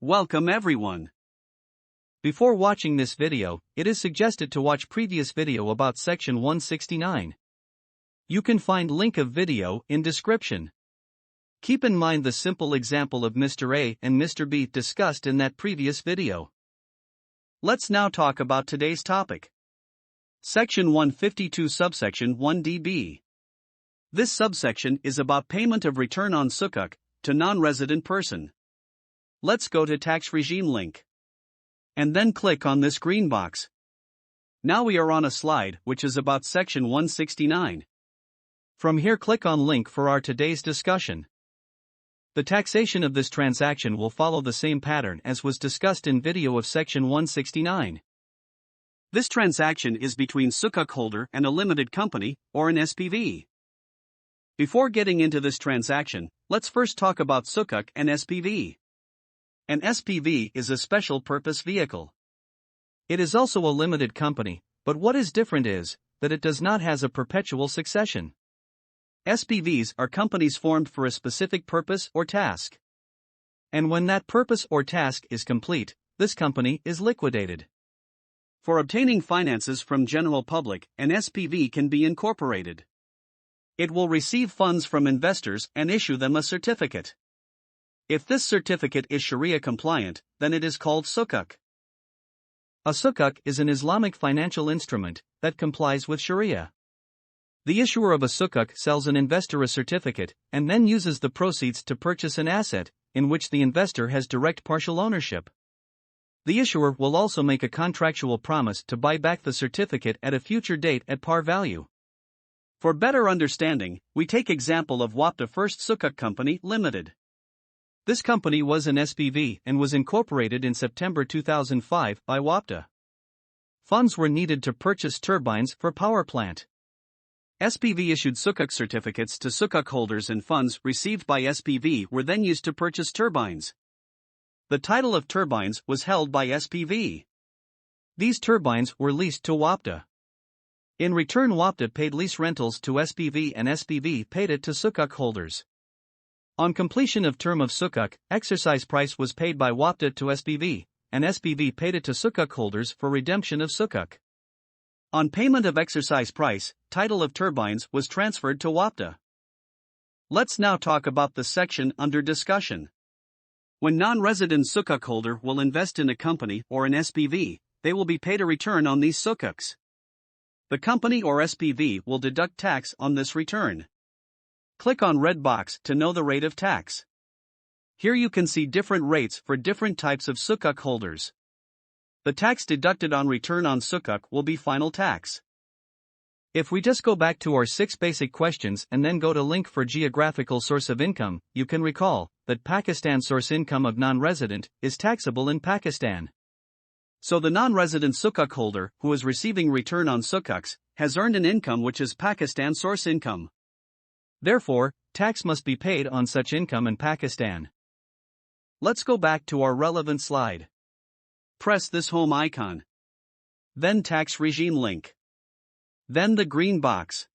Welcome everyone. Before watching this video, it is suggested to watch previous video about Section 169. You can find link of video in description. Keep in mind the simple example of Mr. A and Mr. B discussed in that previous video. Let's now talk about today's topic. Section 152 subsection 1db. This subsection is about payment of return on Sukuk to non-resident person. Let's go to tax regime link. And then click on this green box. Now we are on a slide which is about section 169. From here click on link for our today's discussion. The taxation of this transaction will follow the same pattern as was discussed in video of section 169. This transaction is between Sukuk holder and a limited company, or an SPV. Before getting into this transaction, let's first talk about Sukuk and SPV. An SPV is a special purpose vehicle. It is also a limited company, but what is different is that it does not has a perpetual succession. SPVs are companies formed for a specific purpose or task. And when that purpose or task is complete, this company is liquidated. For obtaining finances from general public, an SPV can be incorporated. It will receive funds from investors and issue them a certificate. If this certificate is Sharia compliant, then it is called Sukuk. A Sukuk is an Islamic financial instrument that complies with Sharia. The issuer of a Sukuk sells an investor a certificate and then uses the proceeds to purchase an asset in which the investor has direct partial ownership. The issuer will also make a contractual promise to buy back the certificate at a future date at par value. For better understanding, we take example of WAPTA First Sukuk Company Limited. This company was an SPV and was incorporated in September 2005 by WAPTA. Funds were needed to purchase turbines for power plant. SPV issued Sukuk certificates to Sukuk holders and funds received by SPV were then used to purchase turbines. The title of turbines was held by SPV. These turbines were leased to WAPTA. In return WAPTA paid lease rentals to SPV and SPV paid it to Sukuk holders. On completion of term of Sukuk, exercise price was paid by WAPTA to SPV, and SPV paid it to Sukuk holders for redemption of Sukuk. On payment of exercise price, title of turbines was transferred to WAPTA. Let's now talk about the section under discussion. When non-resident Sukuk holder will invest in a company or an SPV, they will be paid a return on these Sukuks. The company or SPV will deduct tax on this return. Click on red box to know the rate of tax. Here you can see different rates for different types of Sukuk holders. The tax deducted on return on Sukuk will be final tax. If we just go back to our 6 basic questions and then go to link for geographical source of income, you can recall that Pakistan source income of non-resident is taxable in Pakistan. So the non-resident Sukuk holder who is receiving return on Sukuks has earned an income which is Pakistan source income. Therefore, tax must be paid on such income in Pakistan. Let's go back to our relevant slide. Press this home icon. Then tax regime link. Then the green box.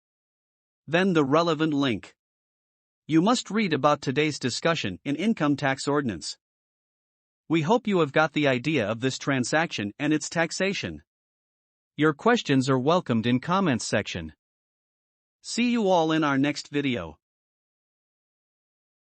Then the relevant link. You must read about today's discussion in Income Tax Ordinance. We hope you have got the idea of this transaction and its taxation. Your questions are welcomed in comments section. See you all in our next video.